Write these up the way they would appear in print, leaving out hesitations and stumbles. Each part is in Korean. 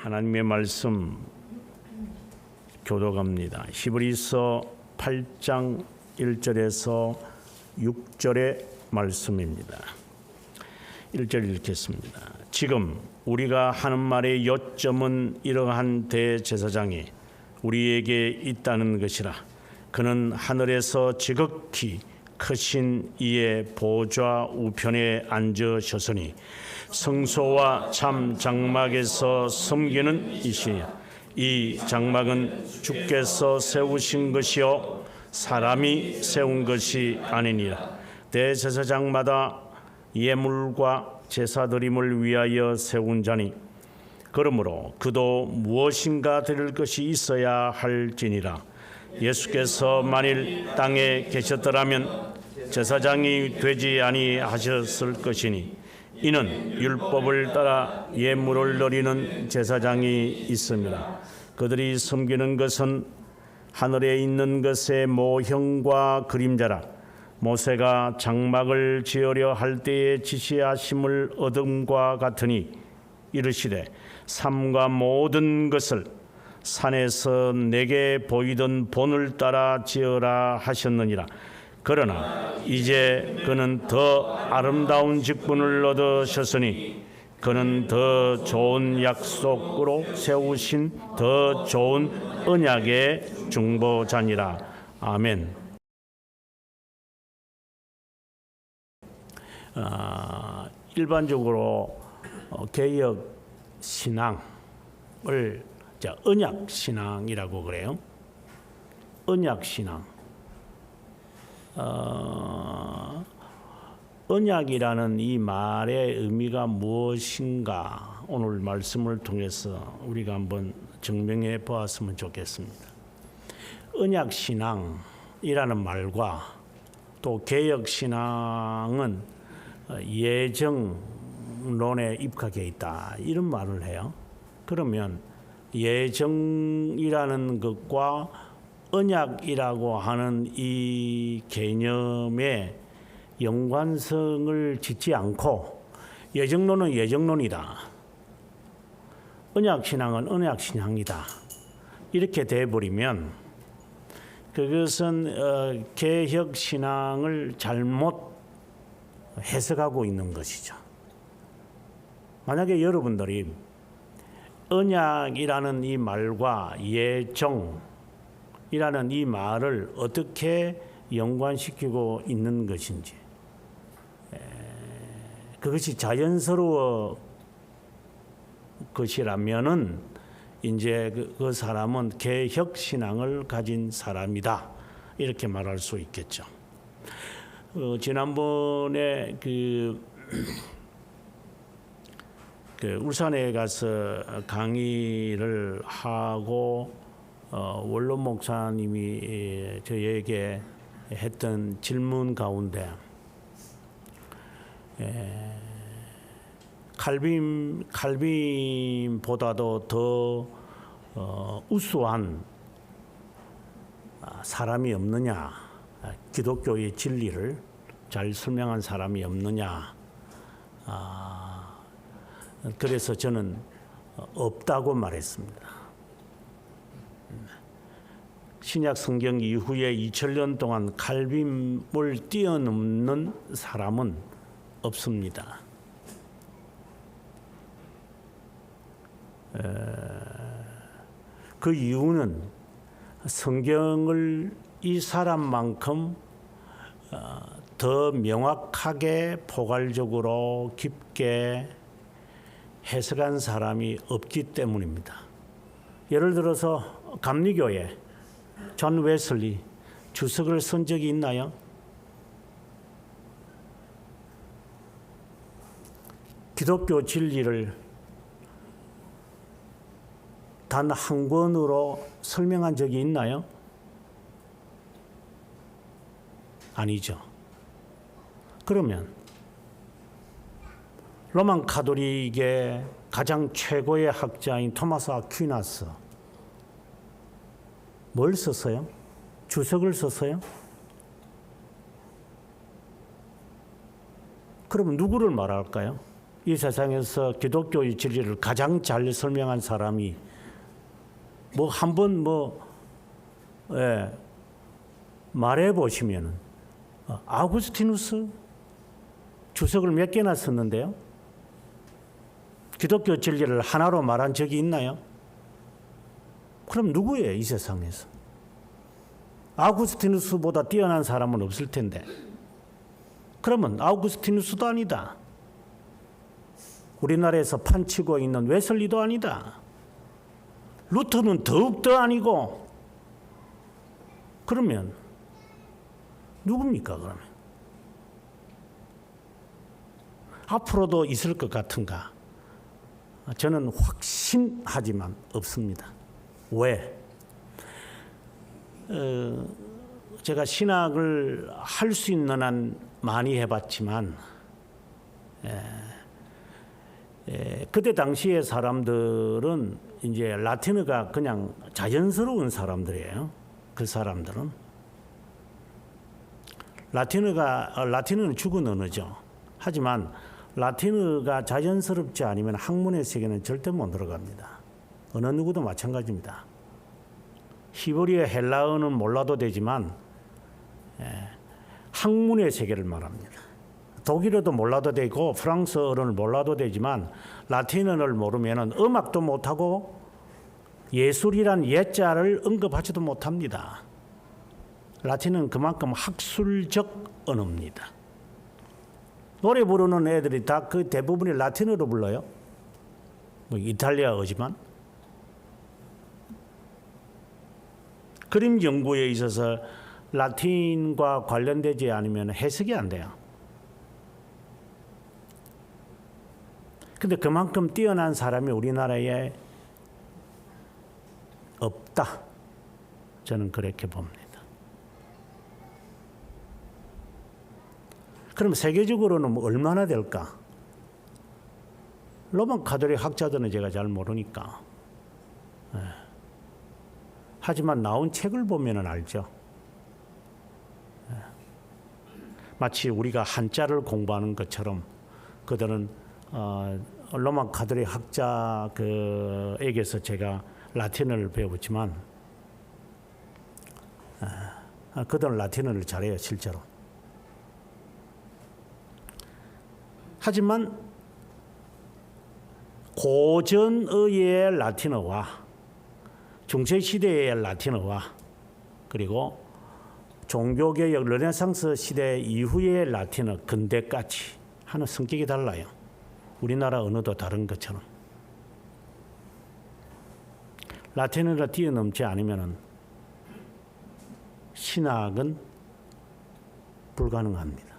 하나님의 말씀 교독합니다. 히브리서 8장 1절에서 6절의 말씀입니다. 1절 읽겠습니다. 지금 우리가 하는 말의 요점은 이러한 대제사장이 우리에게 있다는 것이라. 그는 하늘에서 지극히 크신 이의 보좌 우편에 앉으셨으니 성소와 참 장막에서 섬기는 이시니라. 이 장막은 주께서 세우신 것이요 사람이 세운 것이 아니니라. 대제사장마다 예물과 제사드림을 위하여 세운 자니 그러므로 그도 무엇인가 드릴 것이 있어야 할지니라. 예수께서 만일 땅에 계셨더라면 제사장이 되지 아니하셨을 것이니 이는 율법을 따라 예물을 드리는 제사장이 있습니다. 그들이 섬기는 것은 하늘에 있는 것의 모형과 그림자라. 모세가 장막을 지으려 할 때에 지시하심을 얻음과 같으니 이르시되 삼가 모든 것을 산에서 내게 보이던 본을 따라 지으라 하셨느니라. 그러나 이제 그는 더 아름다운 직분을 얻으셨으니 그는 더 좋은 약속으로 세우신 더 좋은 언약의 중보자니라. 아멘. 일반적으로 개혁 신앙을 언약 신앙이라고 그래요. 언약 신앙. 언약이라는 이 말의 의미가 무엇인가 오늘 말씀을 통해서 우리가 한번 증명해 보았으면 좋겠습니다. 언약 신앙이라는 말과 또 개혁 신앙은 예정론에 입각해 있다 이런 말을 해요. 그러면 예정이라는 것과 언약이라고 하는 이 개념의 연관성을 짓지 않고 예정론은 예정론이다, 언약신앙은 언약신앙이다 이렇게 돼버리면 그것은 개혁신앙을 잘못 해석하고 있는 것이죠. 만약에 여러분들이 언약이라는 이 말과 예정이라는 이 말을 어떻게 연관시키고 있는 것인지, 그것이 자연스러워 것이라면은 이제 그 사람은 개혁 신앙을 가진 사람이다 이렇게 말할 수 있겠죠. 지난번에 그 울산에 가서 강의를 하고 원로 목사님이 저에게 했던 질문 가운데 칼빈보다도 더 우수한 사람이 없느냐, 기독교의 진리를 잘 설명한 사람이 없느냐, 그래서 저는 없다고 말했습니다. 신약 성경 이후에 2000년 동안 칼빈을 뛰어넘는 사람은 없습니다. 그 이유는 성경을 이 사람만큼 더 명확하게 포괄적으로 깊게 해석한 사람이 없기 때문입니다. 예를 들어서 감리교회 존 웨슬리 주석을 쓴 적이 있나요? 기독교 진리를 단 한 권으로 설명한 적이 있나요? 아니죠. 그러면 로만 가톨릭의 가장 최고의 학자인 토마스 아퀴나스 뭘 썼어요? 주석을 썼어요? 그러면 누구를 말할까요? 이 세상에서 기독교의 진리를 가장 잘 설명한 사람이 뭐 한번 말해 보시면은 아우구스티누스 주석을 몇 개나 썼는데요. 기독교 진리를 하나로 말한 적이 있나요? 그럼 누구예요, 이 세상에서? 아우구스티누스보다 뛰어난 사람은 없을 텐데. 그러면 아우구스티누스도 아니다. 우리나라에서 판치고 있는 웨슬리도 아니다. 루터는 더욱더 아니고. 그러면 누굽니까, 그러면? 앞으로도 있을 것 같은가? 저는 확신하지만 없습니다. 왜? 제가 신학을 할 수 있는 한 많이 해봤지만 그때 당시의 사람들은 이제 라틴어가 그냥 자연스러운 사람들이에요. 그 사람들은 라틴어는 죽은 언어죠. 하지만 라틴어가 자연스럽지 않으면 학문의 세계는 절대 못 들어갑니다. 어느 누구도 마찬가지입니다. 히브리어 헬라어는 몰라도 되지만 학문의 세계를 말합니다. 독일어도 몰라도 되고 프랑스어를 몰라도 되지만 라틴어를 모르면 음악도 못하고 예술이란 예자를 언급하지도 못합니다. 라틴어는 그만큼 학술적 언어입니다. 노래 부르는 애들이 다 그 대부분이 라틴어로 불러요. 뭐 이탈리아어지만. 그림 연구에 있어서 라틴과 관련되지 않으면 해석이 안 돼요. 근데 그만큼 뛰어난 사람이 우리나라에 없다. 저는 그렇게 봅니다. 그럼 세계적으로는 뭐 얼마나 될까? 로만 카톨릭 학자들은 제가 잘 모르니까. 하지만 나온 책을 보면 알죠. 마치 우리가 한자를 공부하는 것처럼 그들은 로만 카톨릭 학자에게서 제가 라틴어를 배웠지만 그들은 라틴어를 잘해요, 실제로. 하지만 고전의 라틴어와 중세시대의 라틴어와 그리고 종교개혁 르네상스 시대 이후의 라틴어 근대까지 하는 성격이 달라요. 우리나라 언어도 다른 것처럼. 라틴어를 뛰어넘지 않으면 신학은 불가능합니다.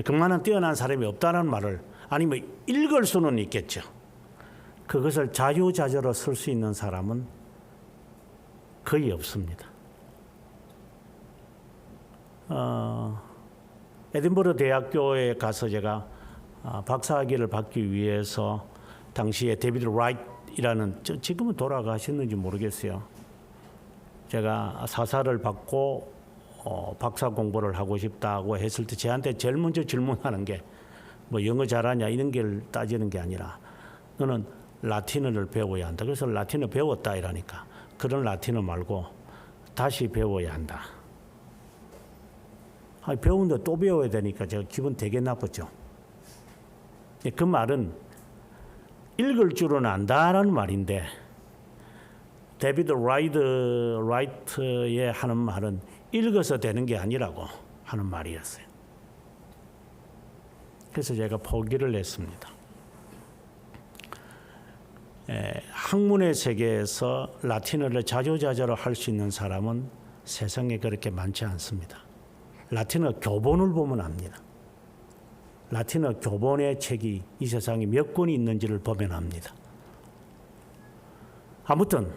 그만한 뛰어난 사람이 없다는 말을 아니면 읽을 수는 있겠죠. 그것을 자유자재로 쓸 수 있는 사람은 거의 없습니다. 에딘버러 대학교에 가서 제가 박사학위를 받기 위해서 당시에 데비드 라이트이라는 지금은 돌아가셨는지 모르겠어요. 제가 사사를 받고 박사 공부를 하고 싶다고 했을 때 저한테 제일 먼저 질문하는 게 뭐 영어 잘하냐 이런 걸 따지는 게 아니라 너는 라틴어를 배워야 한다. 그래서 라틴어 배웠다 이러니까 그런 라틴어 말고 다시 배워야 한다. 배우는데 또 배워야 되니까 제가 기분 되게 나빴죠. 그 말은 읽을 줄은 안다라는 말인데 데비드 라이트의 하는 말은 읽어서 되는 게 아니라고 하는 말이었어요. 그래서 제가 포기를 했습니다. 학문의 세계에서 라틴어를 자주자재로 할 수 있는 사람은 세상에 그렇게 많지 않습니다. 라틴어 교본을 보면 압니다. 라틴어 교본의 책이 이 세상에 몇 권이 있는지를 보면 압니다. 아무튼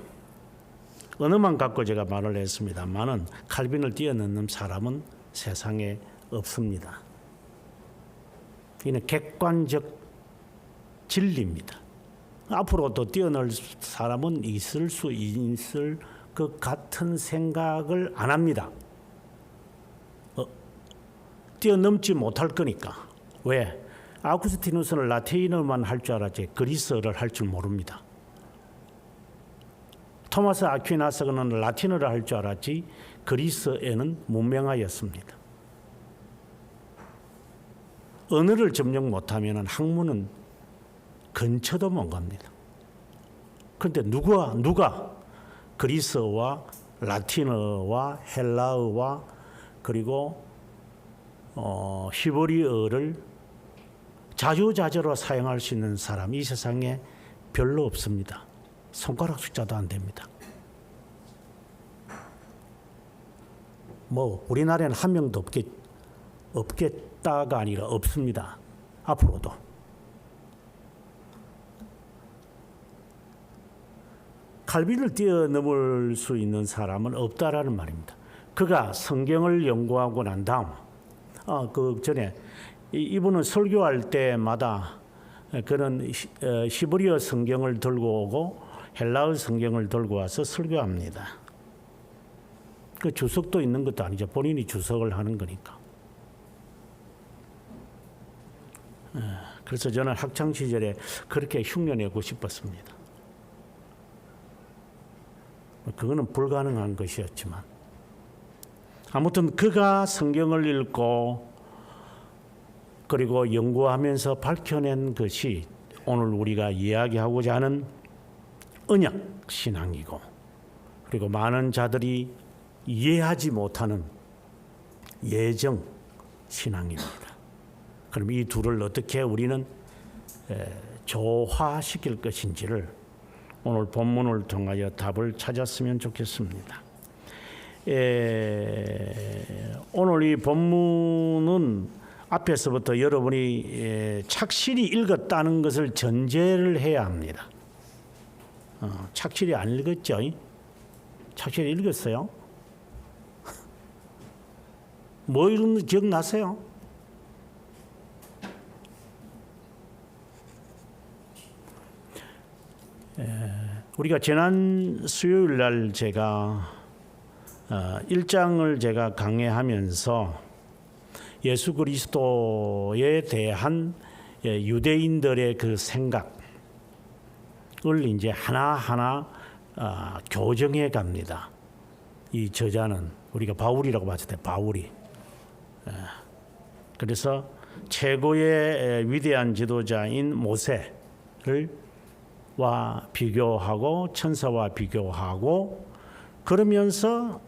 언어만 갖고 제가 말을 했습니다만은 칼빈을 뛰어넘는 사람은 세상에 없습니다. 이는 객관적 진리입니다. 앞으로 더 뛰어날 사람은 있을 수 있을 것 같은 생각을 안 합니다. 뛰어넘지 못할 거니까. 왜? 아구스티누스는 라틴어만 할 줄 알았지 그리스어를 할 줄 모릅니다. 토마스 아퀴나스는 라틴어를 할 줄 알았지 그리스어에는 문명하였습니다. 언어를 점령 못하면 학문은 근처도 못 갑니다. 그런데 누가 그리스어와 라틴어와 헬라어와 그리고 히브리어를 자주자주로 사용할 수 있는 사람이 이 세상에 별로 없습니다. 손가락 숫자도 안 됩니다. 뭐 우리나라에는 한 명도 없겠다가 아니라 없습니다. 앞으로도. 칼빈을 뛰어넘을 수 있는 사람은 없다라는 말입니다. 그가 성경을 연구하고 난 다음, 그 전에 이분은 설교할 때마다 그런 히브리어 성경을 들고 오고 헬라어 성경을 들고 와서 설교합니다. 그 주석도 있는 것도 아니죠. 본인이 주석을 하는 거니까. 그래서 저는 학창 시절에 그렇게 흉내내고 싶었습니다. 그거는 불가능한 것이었지만 아무튼 그가 성경을 읽고 그리고 연구하면서 밝혀낸 것이 오늘 우리가 이야기하고자 하는 언약 신앙이고 그리고 많은 자들이 이해하지 못하는 예정 신앙입니다. 그럼 이 둘을 어떻게 우리는 조화시킬 것인지를 오늘 본문을 통하여 답을 찾았으면 좋겠습니다. 오늘 이 본문은 앞에서부터 여러분이 착실히 읽었다는 것을 전제를 해야 합니다. 착실히 안 읽었죠? 착실히 읽었어요? 뭐 읽는지 기억나세요? 우리가 지난 수요일 날 제가 1장을 제가 강해하면서 예수 그리스도에 대한 유대인들의 그 생각을 이제 하나하나 교정해 갑니다. 이 저자는 우리가 바울이라고 봤을 때 바울이. 그래서 최고의 위대한 지도자인 모세를 와 비교하고 천사와 비교하고 그러면서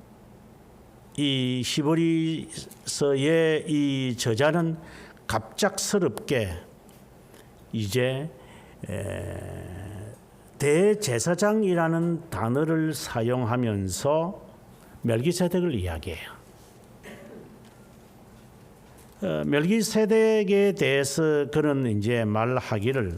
이 히브리서의 이 저자는 갑작스럽게 이제 대제사장이라는 단어를 사용하면서 멜기세덱을 이야기해요. 멜기세덱에 대해서 그는 이제 말하기를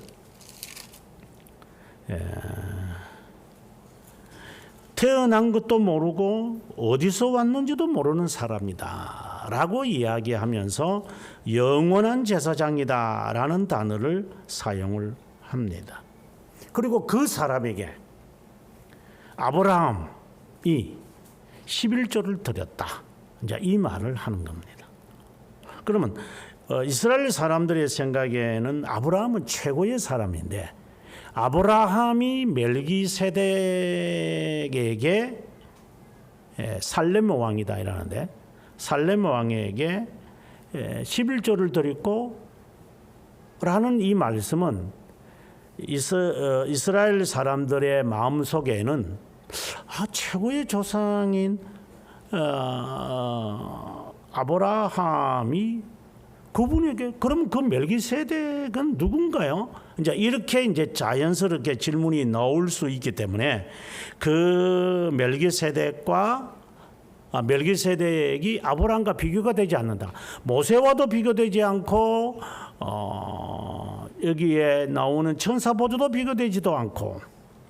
태어난 것도 모르고 어디서 왔는지도 모르는 사람이다 라고 이야기하면서 영원한 제사장이다 라는 단어를 사용을 합니다. 그리고 그 사람에게 아브라함이 11조를 드렸다 이제 이 말을 하는 겁니다. 그러면 이스라엘 사람들의 생각에는 아브라함은 최고의 사람인데 아브라함이 멜기세덱에게 살렘 왕이다 이러는데 살렘 왕에게 11조를 드렸고 라는 이 말씀은 이스라엘 사람들의 마음속에는 최고의 조상인 아브라함이 그분에게 그럼 그 멜기세덱은 누군가요? 이제 이렇게 이제 자연스럽게 질문이 나올 수 있기 때문에 그 멜기세덱이 아브라함과 비교가 되지 않는다. 모세와도 비교되지 않고 여기에 나오는 천사 보조도 비교되지도 않고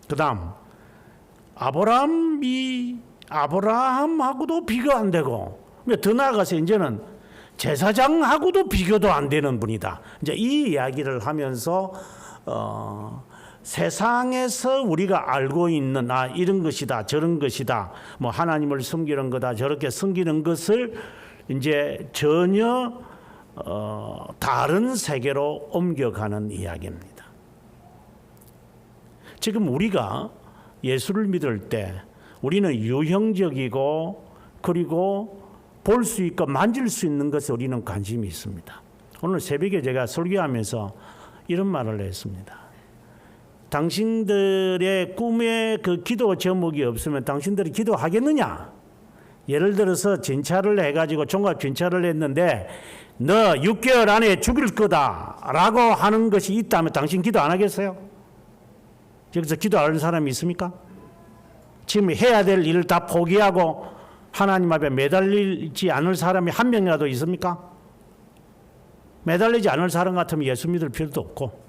그다음 아브라함하고도 비교 안 되고 더 나아가서 이제는 제사장하고도 비교도 안 되는 분이다. 이제 이 이야기를 하면서 세상에서 우리가 알고 있는 이런 것이다, 저런 것이다, 뭐 하나님을 섬기는 거다, 저렇게 섬기는 것을 이제 전혀 다른 세계로 옮겨가는 이야기입니다. 지금 우리가 예수를 믿을 때 우리는 유형적이고 그리고 볼 수 있고 만질 수 있는 것에 우리는 관심이 있습니다. 오늘 새벽에 제가 설교하면서 이런 말을 했습니다. 당신들의 꿈에 그 기도 제목이 없으면 당신들이 기도하겠느냐? 예를 들어서 진찰을 해가지고 종합 진찰을 했는데 너 6개월 안에 죽일 거다라고 하는 것이 있다면 당신 기도 안 하겠어요? 여기서 기도하는 사람이 있습니까? 지금 해야 될 일을 다 포기하고 하나님 앞에 매달리지 않을 사람이 한 명이라도 있습니까? 매달리지 않을 사람 같으면 예수 믿을 필요도 없고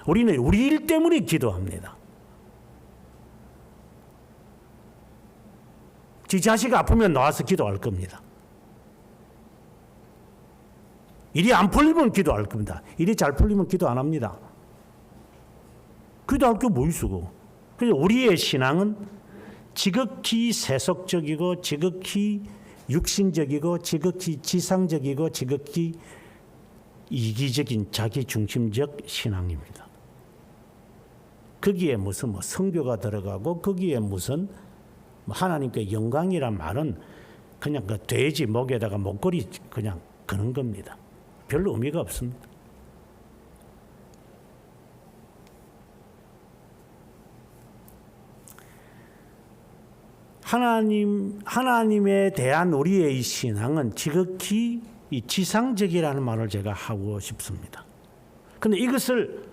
우리는 우리 일 때문에 기도합니다. 지 자식 아프면 나와서 기도할 겁니다. 일이 안 풀리면 기도할 겁니다. 일이 잘 풀리면 기도 안 합니다. 기도할 게 뭐 있어? 그래서 우리의 신앙은 지극히 세속적이고 지극히 육신적이고 지극히 지상적이고 지극히 이기적인 자기중심적 신앙입니다. 거기에 무슨 성교가 들어가고 거기에 무슨 하나님께 영광이란 말은 그냥 그 돼지 목에다가 목걸이 그냥 그런 겁니다. 별로 의미가 없습니다. 하나님에 대한 우리의 신앙은 지극히 이 지상적이라는 말을 제가 하고 싶습니다. 그런데 이것을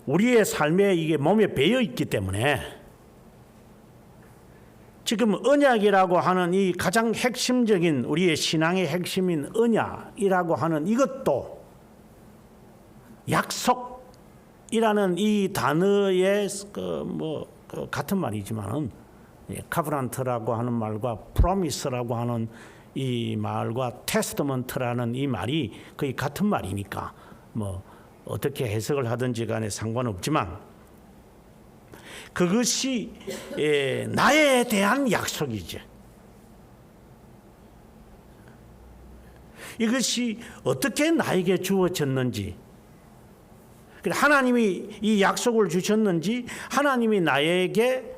우리의 삶에 이게 몸에 배어 있기 때문에 지금 언약이라고 하는 이 가장 핵심적인 우리의 신앙의 핵심인 언약이라고 하는 이것도 약속이라는 이 단어의 같은 말이지만은 카브란트라고 하는 말과 프로미스라고 하는 이 말과 테스트먼트라는 이 말이 거의 같은 말이니까 어떻게 해석을 하든지 간에 상관없지만 그것이 나에 대한 약속이죠. 이것이 어떻게 나에게 주어졌는지, 하나님이 이 약속을 주셨는지, 하나님이 나에게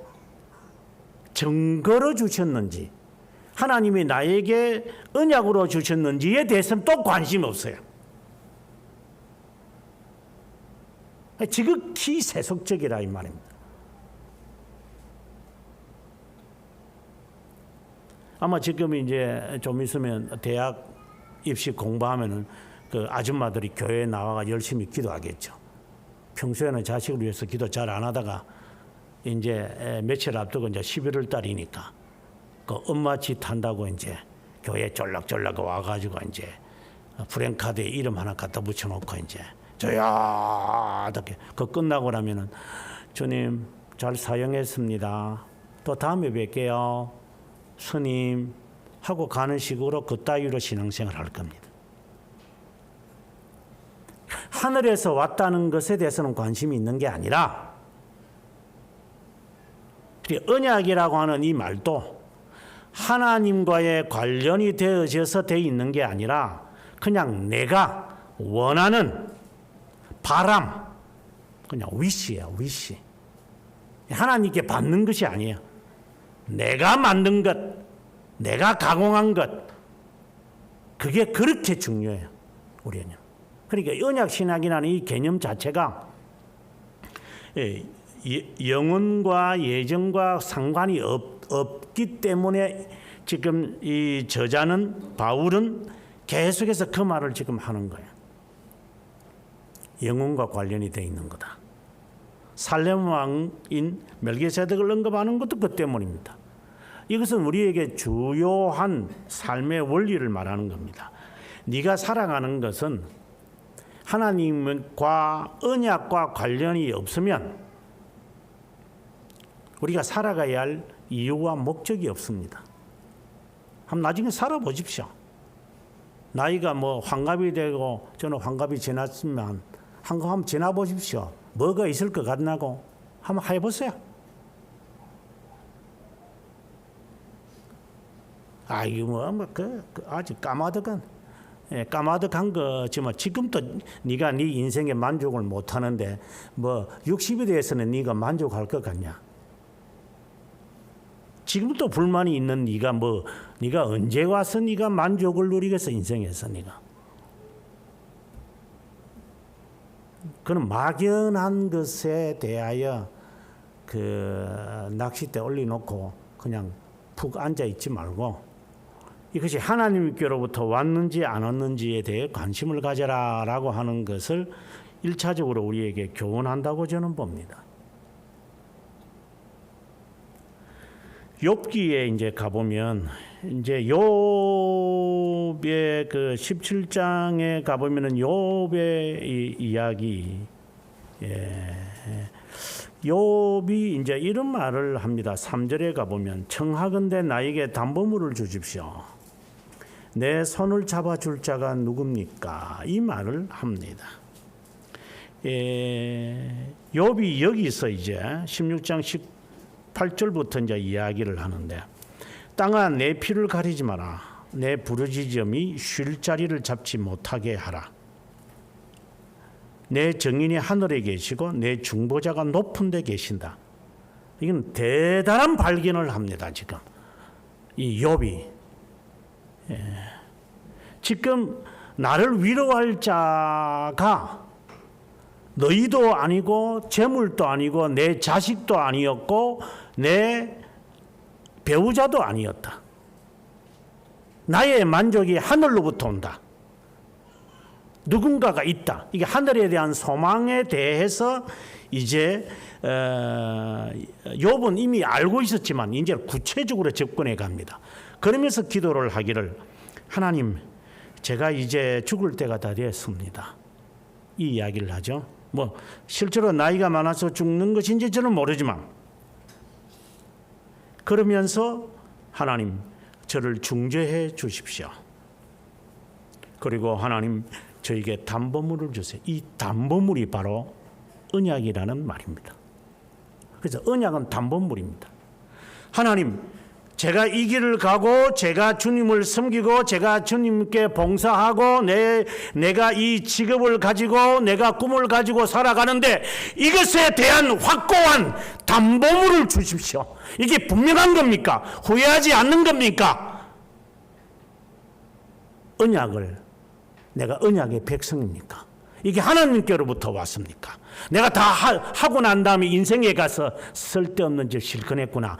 증거로 주셨는지, 하나님이 나에게 언약으로 주셨는지에 대해서는 또 관심이 없어요. 지극히 세속적이라 이 말입니다. 아마 지금 이제 좀 있으면 대학 입시 공부하면은 그 아줌마들이 교회에 나와가 열심히 기도하겠죠. 평소에는 자식을 위해서 기도 잘 안 하다가 이제 며칠 앞두고 이제 11월 달이니까 그 엄마 짓 한다고 이제 교회 쫄락쫄락 와가지고 이제 프랭카드에 이름 하나 갖다 붙여놓고 이제 저야 이렇게 그 끝나고 나면은 주님 잘 사용했습니다. 또 다음에 뵐게요. 스님 하고 가는 식으로 그 따위로 신앙생활을 할 겁니다. 하늘에서 왔다는 것에 대해서는 관심이 있는 게 아니라 언약이라고 하는 이 말도 하나님과의 관련이 되어져서 돼 있는 게 아니라 그냥 내가 원하는 바람, 그냥 위시예요, 위시. 하나님께 받는 것이 아니에요. 내가 만든 것, 내가 가공한 것, 그게 그렇게 중요해요, 우리는. 그러니까 언약신학이라는 이 개념 자체가 영혼과 예정과 상관이 없기 때문에 지금 이 저자는 바울은 계속해서 그 말을 지금 하는 거예요. 영혼과 관련이 되어 있는 거다. 살렘 왕인 멜기세덱을 언급하는 것도 그 때문입니다. 이것은 우리에게 주요한 삶의 원리를 말하는 겁니다. 네가 살아가는 것은 하나님과 언약과 관련이 없으면 우리가 살아가야 할 이유와 목적이 없습니다. 한번 나중에 살아보십시오. 나이가 환갑이 되고 저는 환갑이 지났으면 한번 지나보십시오. 뭐가 있을 것 같나고 한번 해보세요. 이거 아주 까마득한, 까마득한 거지만 지금도 네가 네 인생에 만족을 못 하는데 뭐 60에 대해서는 네가 만족할 것 같냐? 지금도 불만이 있는 네가 언제 와서 네가 만족을 누리겠어 인생에서 네가? 그는 막연한 것에 대하여 그 낚싯대 올려놓고 그냥 푹 앉아 있지 말고 이것이 하나님께로부터 왔는지 안 왔는지에 대해 관심을 가져라라고 하는 것을 1차적으로 우리에게 교훈한다고 저는 봅니다. 욥기에 이제 가보면 이제 욥의 그 17장에 가보면은 욥의 이야기, 욥이 이제 이런 말을 합니다. 3절에 가보면 청하건대 나에게 담보물을 주십시오. 내 손을 잡아줄 자가 누굽니까? 이 말을 합니다. 욥이 여기서 이제 16장 18절부터 이제 이야기를 하는데 땅아 내 피를 가리지 마라. 내 부르짖음이 쉴 자리를 잡지 못하게 하라. 내 정인이 하늘에 계시고 내 중보자가 높은 데 계신다. 이건 대단한 발견을 합니다. 지금 이 욥이 지금 나를 위로할 자가 너희도 아니고 재물도 아니고 내 자식도 아니었고 내 배우자도 아니었다. 나의 만족이 하늘로부터 온다. 누군가가 있다. 이게 하늘에 대한 소망에 대해서 이제 욥은 이미 알고 있었지만 이제 구체적으로 접근해 갑니다. 그러면서 기도를 하기를 하나님 제가 이제 죽을 때가 다 됐습니다. 이 이야기를 하죠. 뭐 실제로 나이가 많아서 죽는 것인지 저는 모르지만 그러면서 하나님 저를 중재해 주십시오. 그리고 하나님 저에게 담보물을 주세요. 이 담보물이 바로 언약이라는 말입니다. 그래서 언약은 담보물입니다. 하나님 제가 이 길을 가고 제가 주님을 섬기고 제가 주님께 봉사하고 내가 이 직업을 가지고 내가 꿈을 가지고 살아가는데 이것에 대한 확고한 담보물을 주십시오. 이게 분명한 겁니까? 후회하지 않는 겁니까? 내가 언약의 백성입니까? 이게 하나님께로부터 왔습니까? 내가 다 하고 난 다음에 인생에 가서 쓸데없는 짓 실컷 했구나.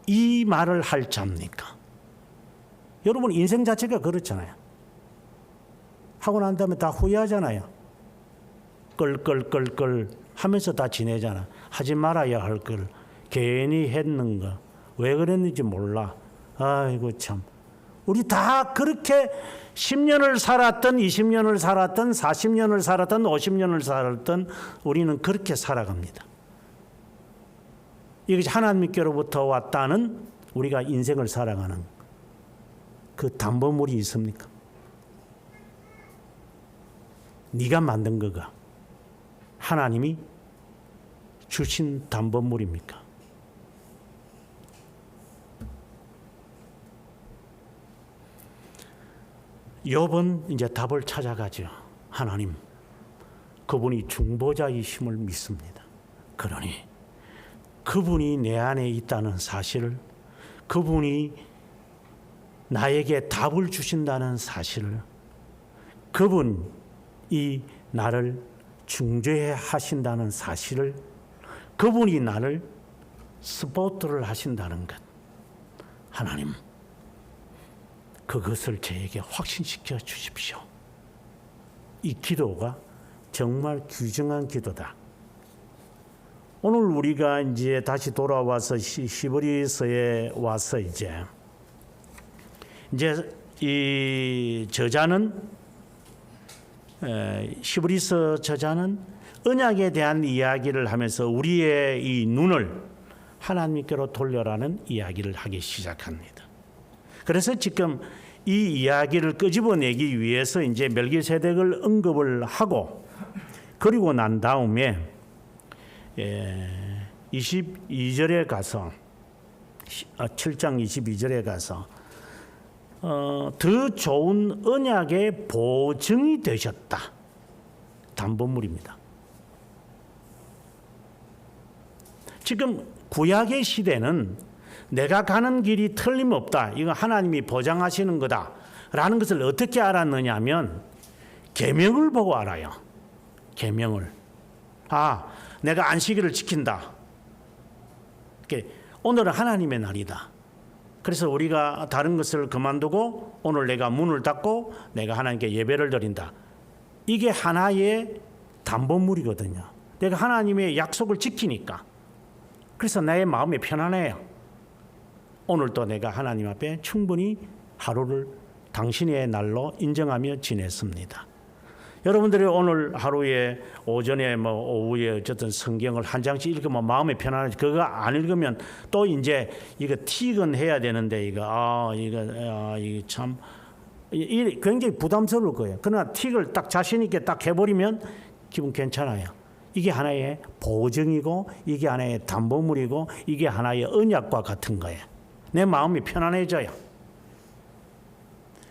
이 말을 할 자입니까? 여러분 인생 자체가 그렇잖아요. 하고 난 다음에 다 후회하잖아요. 끌 하면서 다 지내잖아. 하지 말아야 할 걸 괜히 했는 거. 왜 그랬는지 몰라. 아이고 참. 우리 다 그렇게 10년을 살았던 20년을 살았던 40년을 살았던 50년을 살았던 우리는 그렇게 살아갑니다. 이것이 하나님께로부터 왔다는 우리가 인생을 살아가는 그 담보물이 있습니까? 네가 만든 거가 하나님이 주신 담보물입니까? 욥은 이제 답을 찾아가죠. 하나님, 그분이 중보자이심을 믿습니다. 그러니 그분이 내 안에 있다는 사실을, 그분이 나에게 답을 주신다는 사실을, 그분이 나를 중재하신다는 사실을, 그분이 나를 스포트를 하신다는 것, 하나님 그것을 저에게 확신시켜 주십시오. 이 기도가 정말 귀중한 기도다. 오늘 우리가 이제 다시 돌아와서 히브리서에 와서 이제 이 저자는 히브리서 저자는 언약에 대한 이야기를 하면서 우리의 이 눈을 하나님께로 돌려라는 이야기를 하기 시작합니다. 그래서 지금 이 이야기를 끄집어내기 위해서 이제 멜기세덱을 언급을 하고 그리고 난 다음에 22절에 가서 7장 22절에 가서 더 좋은 언약의 보증이 되셨다. 담보물입니다. 지금 구약의 시대는 내가 가는 길이 틀림없다. 이거 하나님이 보장하시는 거다라는 것을 어떻게 알았느냐 하면 계명을 보고 알아요. 계명을. 내가 안식일을 지킨다. 오늘은 하나님의 날이다. 그래서 우리가 다른 것을 그만두고 오늘 내가 문을 닫고 내가 하나님께 예배를 드린다. 이게 하나의 담보물이거든요. 내가 하나님의 약속을 지키니까. 그래서 나의 마음이 편안해요. 오늘도 내가 하나님 앞에 충분히 하루를 당신의 날로 인정하며 지냈습니다. 여러분들이 오늘 하루에 오전에 오후에 어쨌든 성경을 한 장씩 읽으면 마음이 편안하지. 그거 안 읽으면 또 이제 이거 티근해야 되는데 이거 참 굉장히 부담스러울 거예요. 그러나 틱을 딱 자신 있게 딱 해버리면 기분 괜찮아요. 이게 하나의 보증이고 이게 하나의 담보물이고 이게 하나의 언약과 같은 거예요. 내 마음이 편안해져요.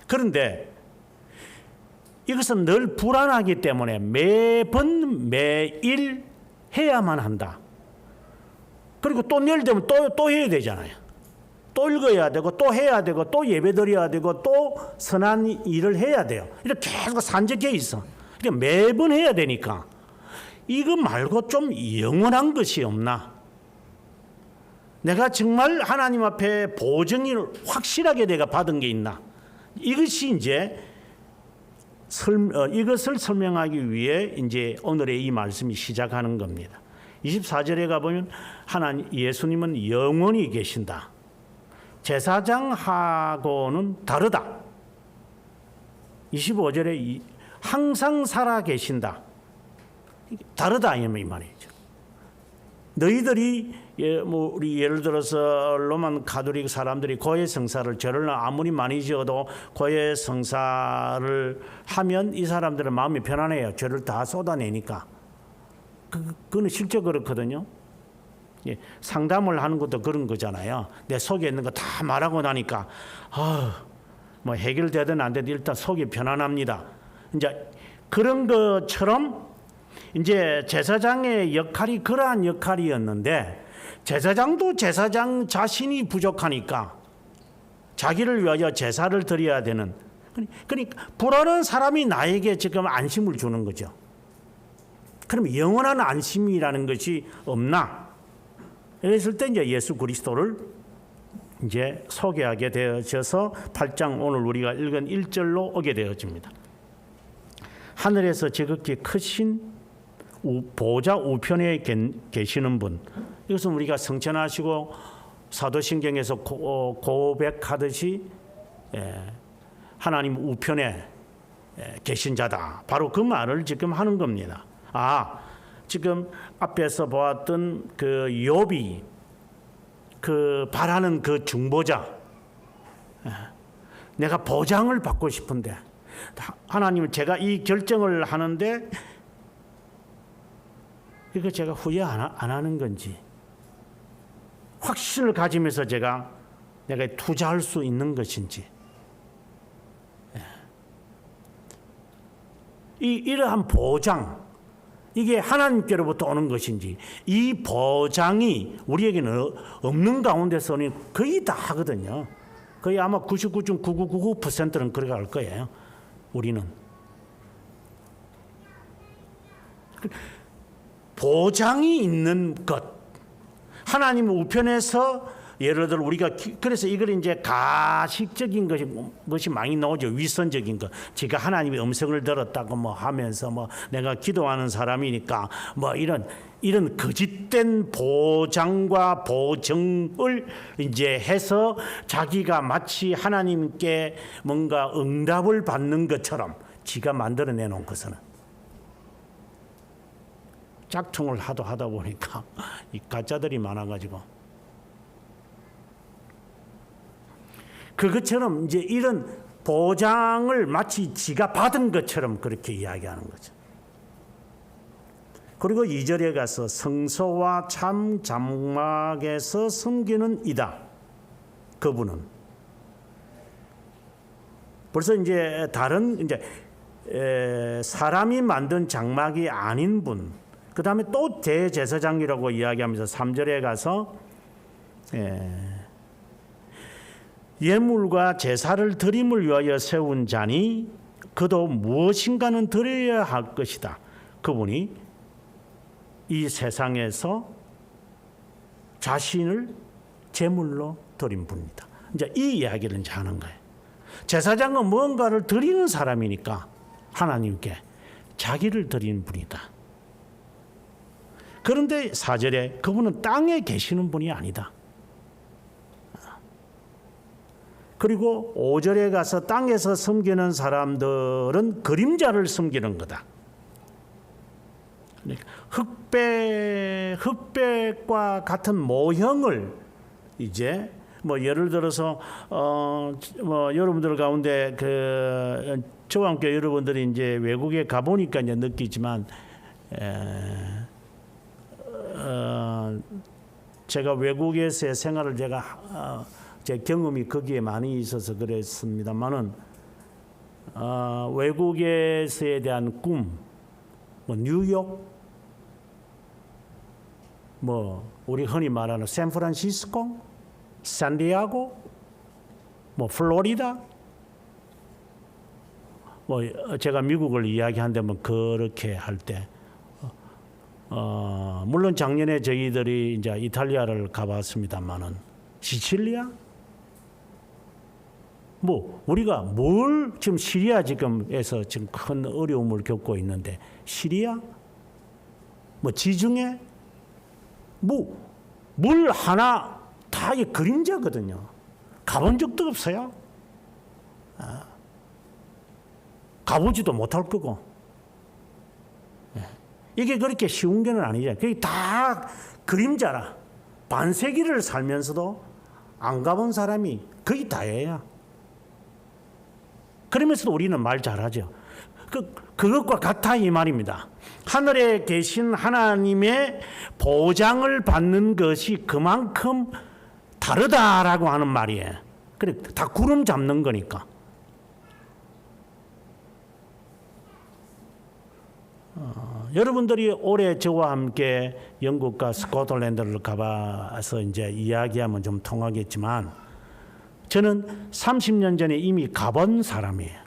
그런데 이것은 늘 불안하기 때문에 매번 매일 해야만 한다. 그리고 또 내일 되면 또 해야 되잖아요. 또 읽어야 되고 또 해야 되고 또 예배드려야 되고 또 선한 일을 해야 돼요. 이렇게 계속 산적해 있어. 그러니까 매번 해야 되니까 이거 말고 좀 영원한 것이 없나? 내가 정말 하나님 앞에 보증이 확실하게 내가 받은 게 있나? 이것이 이제 이것을 설명하기 위해 이제 오늘의 이 말씀이 시작하는 겁니다. 24절에 가보면 예수님은 영원히 계신다. 제사장하고는 다르다. 25절에 항상 살아 계신다. 다르다 이 말이죠. 너희들이 우리 예를 들어서 로만 가톨릭 사람들이 고해 성사를 절을 아무리 많이 지어도 고해 성사를 하면 이 사람들은 마음이 편안해요. 죄를 다 쏟아내니까. 그거는 실제 그렇거든요. 상담을 하는 것도 그런 거잖아요. 내 속에 있는 거 다 말하고 나니까 해결되든 안 되든 일단 속이 편안합니다. 이제 그런 것처럼 이제 제사장의 역할이 그러한 역할이었는데 제사장도 제사장 자신이 부족하니까 자기를 위하여 제사를 드려야 되는, 그러니까 불안한 사람이 나에게 지금 안심을 주는 거죠. 그럼 영원한 안심이라는 것이 없나? 이랬을 때 이제 예수 그리스도를 이제 소개하게 되어져서 8장 오늘 우리가 읽은 1절로 오게 되어집니다. 하늘에서 지극히 크신 보좌 우편에 계시는 분, 이것은 우리가 성천하시고 사도신경에서 고백하듯이 하나님 우편에 계신 자다. 바로 그 말을 지금 하는 겁니다. 지금 앞에서 보았던 그 욥이 바라는 그 중보자, 내가 보장을 받고 싶은데 하나님 제가 이 결정을 하는데 이거 제가 후회 안 하는 건지 확신을 가지면서 내가 투자할 수 있는 것인지, 이러한 보장, 이게 하나님께로부터 오는 것인지, 이 보장이 우리에게는 없는 가운데서는 거의 다 하거든요. 거의 아마 99.9999%는 그렇게 할 거예요. 우리는 보장이 있는 것, 하나님 우편에서 예를 들어 우리가 그래서 이걸 이제 가식적인 것이 많이 나오죠. 위선적인 것. 제가 하나님의 음성을 들었다고 하면서 내가 기도하는 사람이니까 이런 거짓된 보장과 보증을 이제 해서 자기가 마치 하나님께 뭔가 응답을 받는 것처럼 지가 만들어내 놓은 것은 짝퉁을 하다 보니까 이 가짜들이 많아가지고 그것처럼 이제 이런 보장을 마치 지가 받은 것처럼 그렇게 이야기하는 거죠. 그리고 2절에 가서 성소와 참 장막에서 섬기는 이다. 그분은 벌써 이제 다른 이제 사람이 만든 장막이 아닌 분, 그 다음에 또 대제사장이라고 이야기하면서 3절에 가서 예물과 제사를 드림을 위하여 세운 자니 그도 무엇인가는 드려야 할 것이다. 그분이 이 세상에서 자신을 제물로 드린 분이다. 이제 이 이야기를 이제 하는 거예요. 제사장은 뭔가를 드리는 사람이니까 하나님께 자기를 드리는 분이다. 그런데 4절에 그분은 땅에 계시는 분이 아니다. 그리고 5절에 가서 땅에서 섬기는 사람들은 그림자를 섬기는 거다. 흑백과 같은 모형을 이제 뭐 예를 들어서 뭐 여러분들 가운데 그 저와 함께 여러분들이 이제 외국에 가 보니까 이제 느끼지만 제가 외국에서의 생활을 제 경험이 거기에 많이 있어서 그랬습니다만은 외국에서에 대한 꿈, 뭐 뉴욕, 뭐 우리 흔히 말하는 샌프란시스코, 샌디에고, 뭐 플로리다, 뭐 제가 미국을 이야기한다면 그렇게 할 때 물론 작년에 저희들이 이제 이탈리아를 가봤습니다만은 시칠리아, 뭐 우리가 뭘 지금 시리아 지금에서 지금 큰 어려움을 겪고 있는데 시리아, 뭐 지중해, 뭐 물 하나 다 이 그림자거든요. 가본 적도 없어요. 가보지도 못할 거고. 이게 그렇게 쉬운 게 아니죠. 그게 다 그림자라. 반세기를 살면서도 안 가본 사람이 거의 다예요. 그러면서도 우리는 말 잘하죠. 그것과 같아 이 말입니다. 하늘에 계신 하나님의 보장을 받는 것이 그만큼 다르다라고 하는 말이에요. 그래, 다 구름 잡는 거니까. 여러분들이 올해 저와 함께 영국과 스코틀랜드를 가봐서 이제 이야기하면 좀 통하겠지만 저는 30년 전에 이미 가본 사람이에요.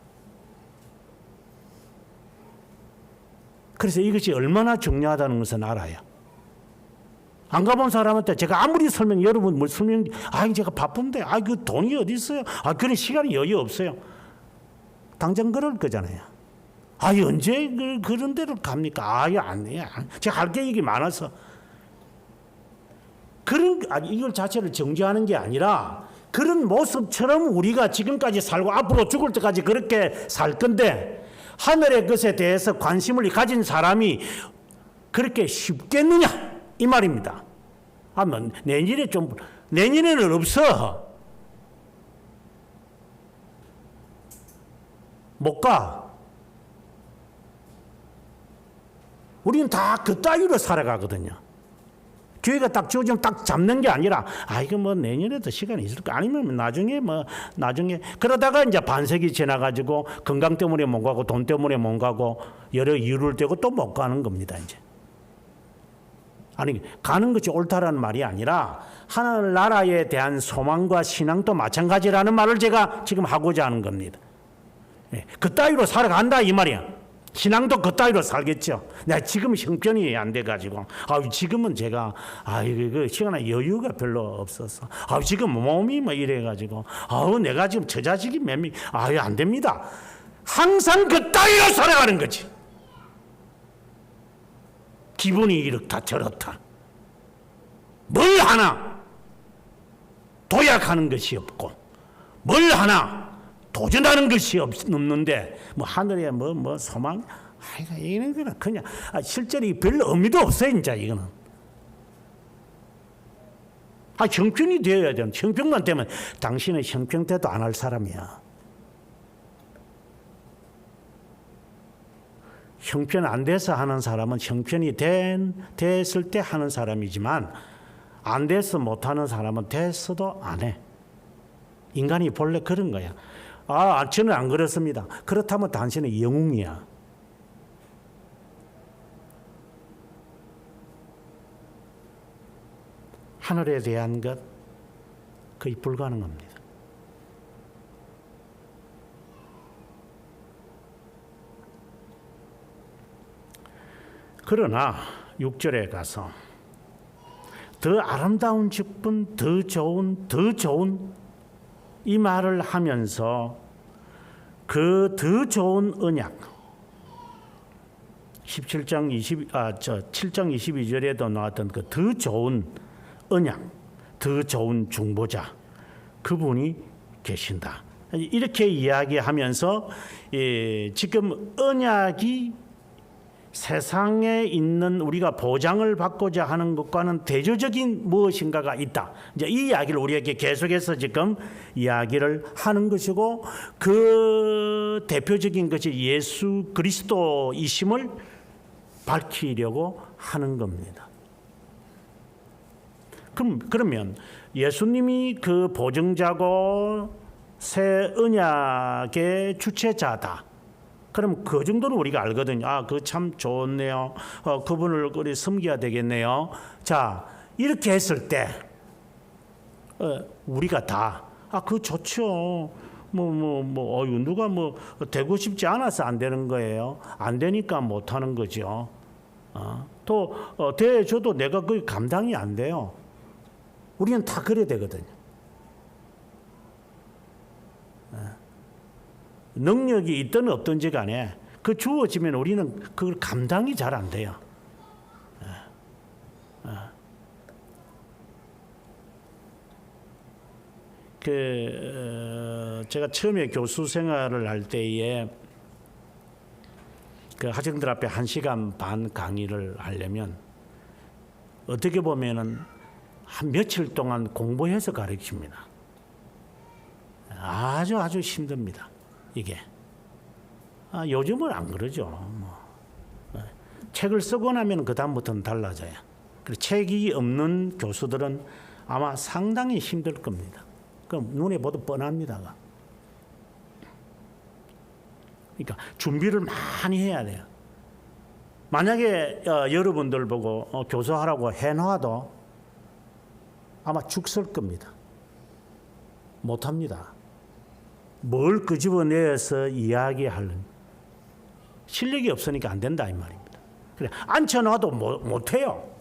그래서 이것이 얼마나 중요하다는 것은 알아요. 안 가본 사람한테 제가 아무리 여러분 뭘 제가 바쁜데, 그 돈이 어디 있어요? 그런 시간이 여유 없어요. 당장 그럴 거잖아요. 언제 그런 데를 갑니까? 안 해요. 제가 할 게 이게 많아서. 이걸 자체를 정죄하는 게 아니라 그런 모습처럼 우리가 지금까지 살고 앞으로 죽을 때까지 그렇게 살 건데 하늘의 것에 대해서 관심을 가진 사람이 그렇게 쉽겠느냐 이 말입니다. 내년에는 없어. 못 가. 우리는 다 그 따위로 살아가거든요. 교회가 딱 지어지면 딱 잡는 게 아니라 이거 뭐 내년에도 시간이 있을까? 아니면 나중에 그러다가 이제 반세기 지나가지고 건강 때문에 못 가고 돈 때문에 못 가고 여러 이유를 대고 또 못 가는 겁니다. 이제 가는 것이 옳다라는 말이 아니라 하늘나라에 대한 소망과 신앙도 마찬가지라는 말을 제가 지금 하고자 하는 겁니다. 그 따위로 살아간다 이 말이야. 신앙도 그 따위로 살겠죠. 내가 지금 형편이 안 돼가지고, 지금은 제가, 시간에 여유가 별로 없어서, 지금 몸이 이래가지고, 내가 지금 저 자식이 안 됩니다. 항상 그 따위로 살아가는 거지. 기분이 이렇다 저렇다. 뭘 하나 도약하는 것이 없고, 뭘 하나 도전하는 것이 없는데 하늘에 소망 이런 거는 그냥 실제로 별로 의미도 없어요. 이제 이거는 형편이 되어야 돼요. 형편만 되면 당신은 형편 때도 안 할 사람이야. 형편 안 돼서 하는 사람은 형편이 됐을 때 하는 사람이지만 안 돼서 못하는 사람은 됐어도 안 해. 인간이 본래 그런 거야. 저는 안 그렇습니다. 그렇다면 당신은 영웅이야. 하늘에 대한 것 거의 불가능합니다. 그러나 6절에 가서 더 아름다운 직분, 더 좋은 이 말을 하면서 그 더 좋은 언약 7장 22절에도 나왔던 그 더 좋은 언약, 더 좋은 중보자 그분이 계신다. 이렇게 이야기하면서 지금 언약이 세상에 있는 우리가 보장을 받고자 하는 것과는 대조적인 무엇인가가 있다. 이제 이 이야기를 우리에게 계속해서 지금 이야기를 하는 것이고 그 대표적인 것이 예수 그리스도이심을 밝히려고 하는 겁니다. 그러면 예수님이 그 보증자고 새 언약의 주체자다. 그럼 그 정도는 우리가 알거든요. 그 참 좋네요. 그분을 우리 섬겨야 되겠네요. 자, 이렇게 했을 때 우리가 다 그 좋죠. 누가 되고 싶지 않아서 안 되는 거예요. 안 되니까 못 하는 거죠. 또 대줘도 내가 그 감당이 안 돼요. 우리는 다 그래야 되거든요. 능력이 있든 없든지 간에 그 주어지면 우리는 그걸 감당이 잘 안 돼요. 제가 처음에 교수 생활을 할 때에 그 학생들 앞에 1시간 반 강의를 하려면 어떻게 보면은 한 며칠 동안 공부해서 가르칩니다. 아주 힘듭니다. 이게 요즘은 안 그러죠. 책을 쓰고 나면 그 다음부터는 달라져요. 그리고 책이 없는 교수들은 아마 상당히 힘들 겁니다. 그럼 눈에 보도 뻔합니다. 그러니까 준비를 많이 해야 돼요. 만약에 여러분들 보고 교수하라고 해놔도 아마 죽 쓸 겁니다. 못합니다. 뭘 끄집어내서 이야기하려면 실력이 없으니까 안 된다 이 말입니다. 그래 앉혀놔도 못해요.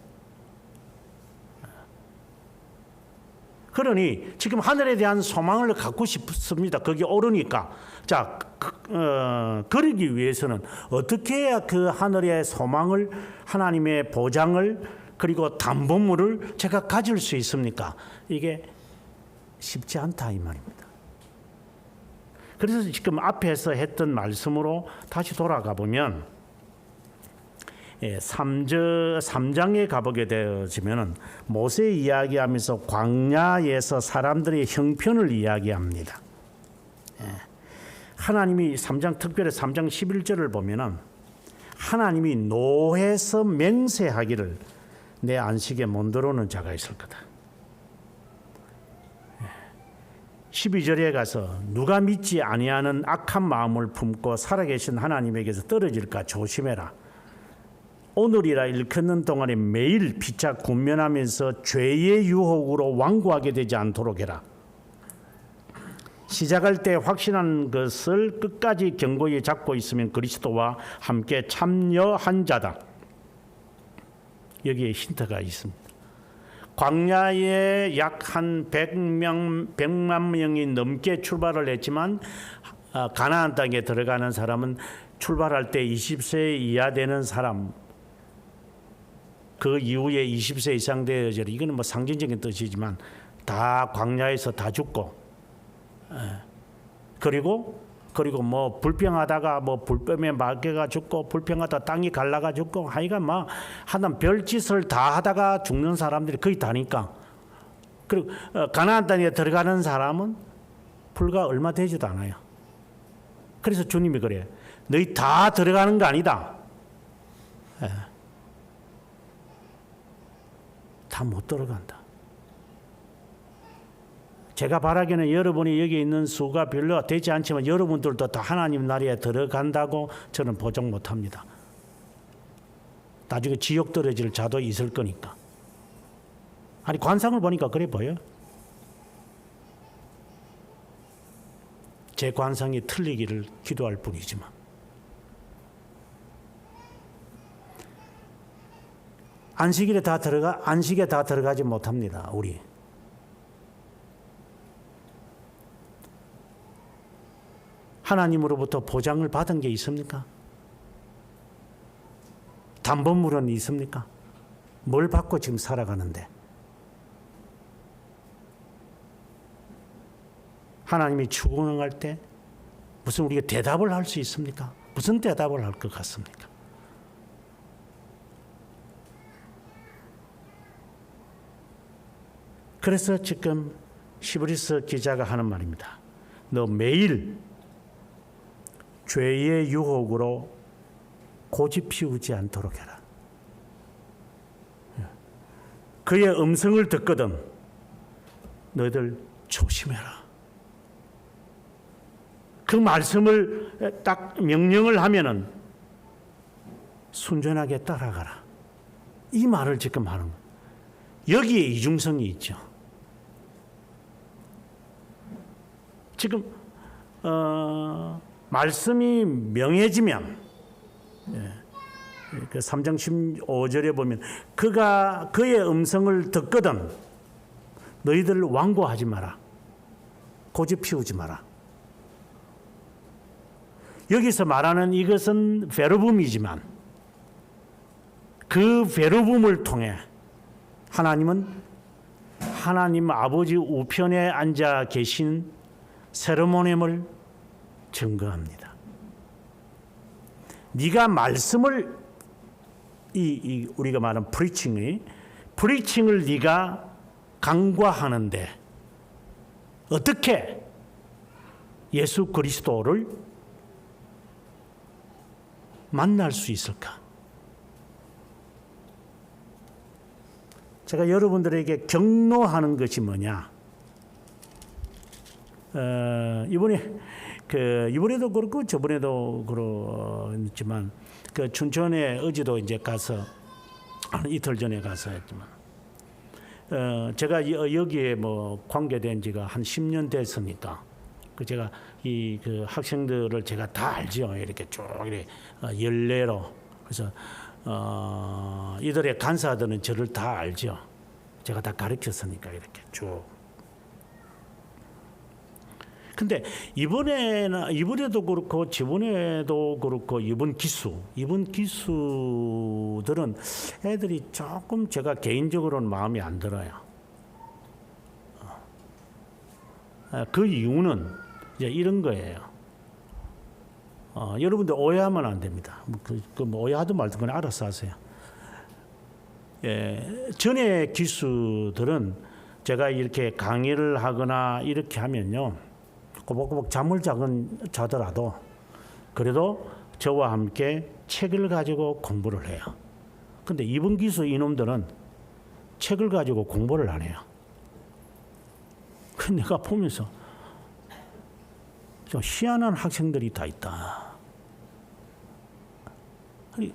그러니 지금 하늘에 대한 소망을 갖고 싶습니다. 그게 옳으니까. 자, 그러기 위해서는 어떻게 해야 그 하늘의 소망을, 하나님의 보장을, 그리고 담보물을 제가 가질 수 있습니까? 이게 쉽지 않다 이 말입니다. 그래서 지금 앞에서 했던 말씀으로 다시 돌아가 보면 3장에 가보게 되어지면 모세 이야기하면서 광야에서 사람들의 형편을 이야기합니다. 하나님이 3장 특별히 3장 11절을 보면은 하나님이 노해서 맹세하기를 내 안식에 못 들어오는 자가 있을 거다. 12절에 가서 누가 믿지 아니하는 악한 마음을 품고 살아계신 하나님에게서 떨어질까 조심해라. 오늘이라 일컫는 동안에 매일 피차 군면하면서 죄의 유혹으로 완고하게 되지 않도록 해라. 시작할 때 확신한 것을 끝까지 견고히 잡고 있으면 그리스도와 함께 참여한 자다. 여기에 힌트가 있습니다. 광야에 약 한 100만 명이 넘게 출발을 했지만 가나안 땅에 들어가는 사람은 출발할 때 20세 이하 되는 사람, 그 이후에 20세 이상 되어져, 이거는 뭐 상징적인 뜻이지만 다 광야에서 다 죽고, 그리고 뭐 불평하다가 뭐 불뱀에 맞게가 죽고, 불평하다 땅이 갈라가 죽고, 하여간 뭐 하여튼 별짓을 다 하다가 죽는 사람들이 거의 다니까. 그리고 가나안 땅에 들어가는 사람은 불과 얼마 되지도 않아요. 그래서 주님이 그래, 너희 다 들어가는 거 아니다. 다 못 들어간다. 제가 바라기는 여러분이 여기 있는 수가 별로 되지 않지만 여러분들도 다 하나님 나라에 들어간다고 저는 보장 못합니다. 나중에 지옥 떨어질 자도 있을 거니까. 아니 관상을 보니까 그래 보여요. 제 관상이 틀리기를 기도할 뿐이지만. 안식에 다 들어가지 못합니다. 우리. 하나님으로부터 보장을 받은 게 있습니까? 담보물은 있습니까? 뭘 받고 지금 살아가는데? 하나님이 추궁할 때 무슨 우리가 대답을 할 수 있습니까? 무슨 대답을 할 것 같습니까? 그래서 지금 히브리서 기자가 하는 말입니다. 너 매일 죄의 유혹으로 고집 피우지 않도록 해라. 그의 음성을 듣거든 너희들 조심해라. 그 말씀을 딱 명령을 하면은 순전하게 따라가라. 이 말을 지금 하는 거예요. 여기에 이중성이 있죠. 지금 말씀이 명해지면 그 3장 15절에 보면 그가 그의 음성을 듣거든 너희들 완고하지 마라. 고집 피우지 마라. 여기서 말하는 이것은 베르붐이지만 그 베르붐을 통해 하나님은 하나님 아버지 우편에 앉아 계신 세르모넴을 증거합니다. 네가 말씀을 우리가 말하는 프리칭을 네가 강구하는데 어떻게 예수 그리스도를 만날 수 있을까? 제가 여러분들에게 격려하는 것이 뭐냐? 이번에도 그렇고 저번에도 그렇지만 그 춘천에 어제도 이제 가서 이틀 전에 가서 했지만 제가 여기에 뭐 관계된 지가 한 10년 됐으니까 제가 그 학생들을 제가 다 알죠. 이렇게 쭉 이렇게 연례로 그래서 이들의 간사들은 저를 다 알죠. 제가 다 가르쳤으니까 이렇게 쭉. 근데 이번에도 그렇고 저번에도 그렇고 이번 기수들은 애들이 조금 제가 개인적으로는 마음에 안 들어요. 그 이유는 이제 이런 거예요. 여러분들 오해하면 안 됩니다. 뭐 오해하든 말든 그냥 알아서 하세요. 전에 기수들은 제가 이렇게 강의를 하거나 이렇게 하면요. 꼬박꼬박 잠을 자더라도 그래도 저와 함께 책을 가지고 공부를 해요. 근데 이번 기수 이놈들은 책을 가지고 공부를 안 해요. 그 내가 보면서 좀 희한한 학생들이 다 있다.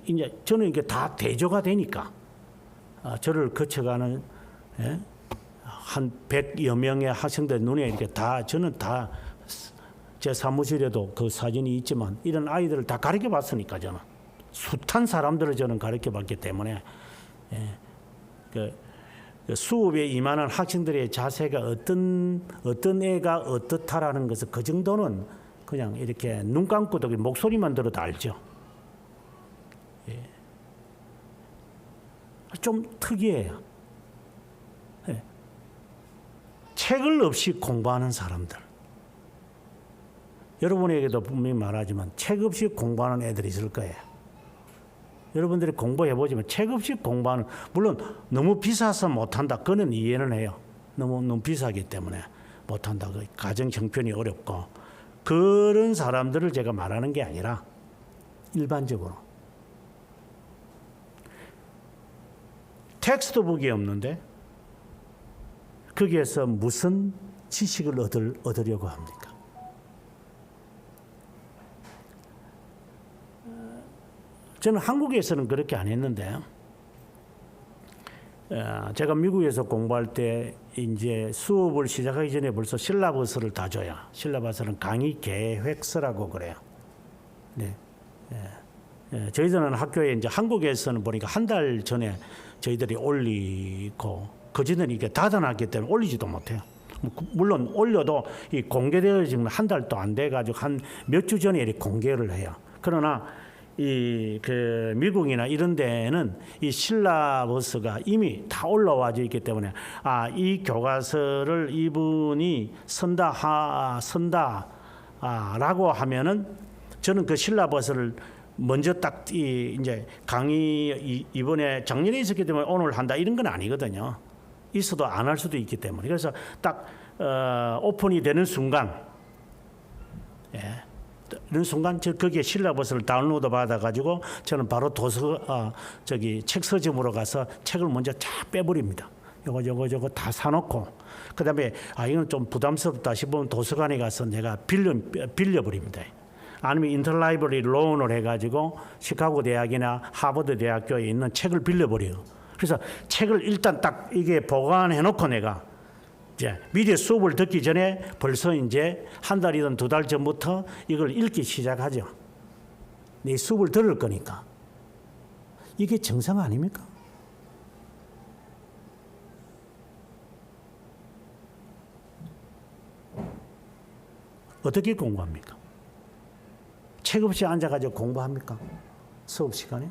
이제 저는 이게 다 대조가 되니까 저를 거쳐가는 한 100여 명의 학생들 눈에 이렇게 다 저는 다 제 사무실에도 그 사진이 있지만 이런 아이들을 다 가르쳐 봤으니까 저는 숱한 사람들을 저는 가르쳐 봤기 때문에 그 수업에 임하는 학생들의 자세가 어떤 애가 어떻다라는 것을 그 정도는 그냥 이렇게 눈 감고도 목소리만 들어도 알죠. 좀 특이해요. 책을 없이 공부하는 사람들. 여러분에게도 분명히 말하지만 책 없이 공부하는 애들이 있을 거예요. 여러분들이 공부해보지만 책 없이 공부하는, 물론 너무 비싸서 못한다. 그건 이해는 해요. 너무 비싸기 때문에 못한다. 가정 형편이 어렵고. 그런 사람들을 제가 말하는 게 아니라 일반적으로. 텍스트북이 없는데 거기에서 무슨 지식을 얻으려고 합니까? 저는 한국에서는 그렇게 안 했는데, 제가 미국에서 공부할 때 이제 수업을 시작하기 전에 벌써 실라버스를 다 줘요. 실라버스는 강의 계획서라고 그래요. 네. 저희들은 학교에 이제 한국에서는 보니까 한 달 전에 저희들이 올리고, 그전에는 이게 닫아놨기 때문에 올리지도 못해요. 물론 올려도 이 공개되어 지금 한 달도 안 돼가지고 한 몇 주 전에 이렇게 공개를 해요. 그러나 그 미국이나 이런 데는 이 실라버스가 이미 다 올라와져 있기 때문에 이 교과서를 이분이 선다라고 하면은 저는 그 실라버스를 먼저 딱 이제 강의 이번에 작년에 있었기 때문에 오늘 한다 이런 건 아니거든요. 있어도 안 할 수도 있기 때문에. 그래서 딱 오픈이 되는 순간, 이런 순간 거기에 실라버스를 다운로드 받아가지고 저는 바로 책 서점으로 가서 책을 먼저 쫙 빼버립니다. 요거 다 사놓고, 그다음에 이건 좀 부담스럽다 싶으면 도서관에 가서 내가 빌려버립니다. 아니면 인터라이브러리 론을 해가지고 시카고 대학이나 하버드 대학교에 있는 책을 빌려버려요. 그래서 책을 일단 딱 이게 보관해놓고 내가 이제 미리 수업을 듣기 전에 벌써 이제 한 달이든 두 달 전부터 이걸 읽기 시작하죠. 네 수업을 들을 거니까. 이게 정상 아닙니까? 어떻게 공부합니까? 책 없이 앉아가지고 공부합니까? 수업 시간에?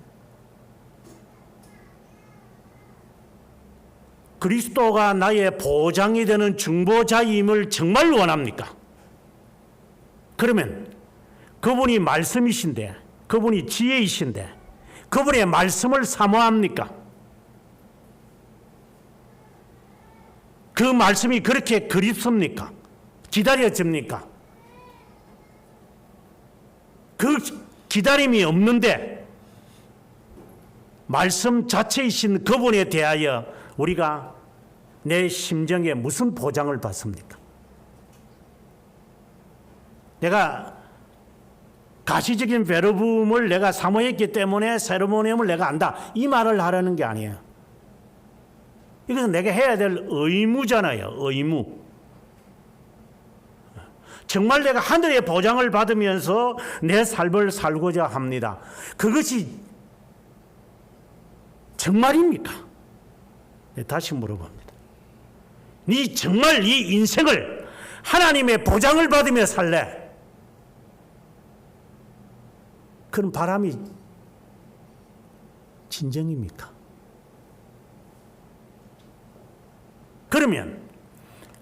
그리스도가 나의 보장이 되는 중보자임을 정말 원합니까? 그러면 그분이 말씀이신데, 그분이 지혜이신데, 그분의 말씀을 사모합니까? 그 말씀이 그렇게 그립습니까? 기다려집니까? 그 기다림이 없는데 말씀 자체이신 그분에 대하여 우리가 내 심정에 무슨 보장을 받습니까? 내가 가시적인 베르붐을 내가 사모했기 때문에 세르모니엄을 내가 안다, 이 말을 하라는 게 아니에요. 이것은 내가 해야 될 의무잖아요. 의무. 정말 내가 하늘의 보장을 받으면서 내 삶을 살고자 합니다. 그것이 정말입니까? 다시 물어봅니다. 네 정말 이 인생을 하나님의 보장을 받으며 살래? 그런 바람이 진정입니까? 그러면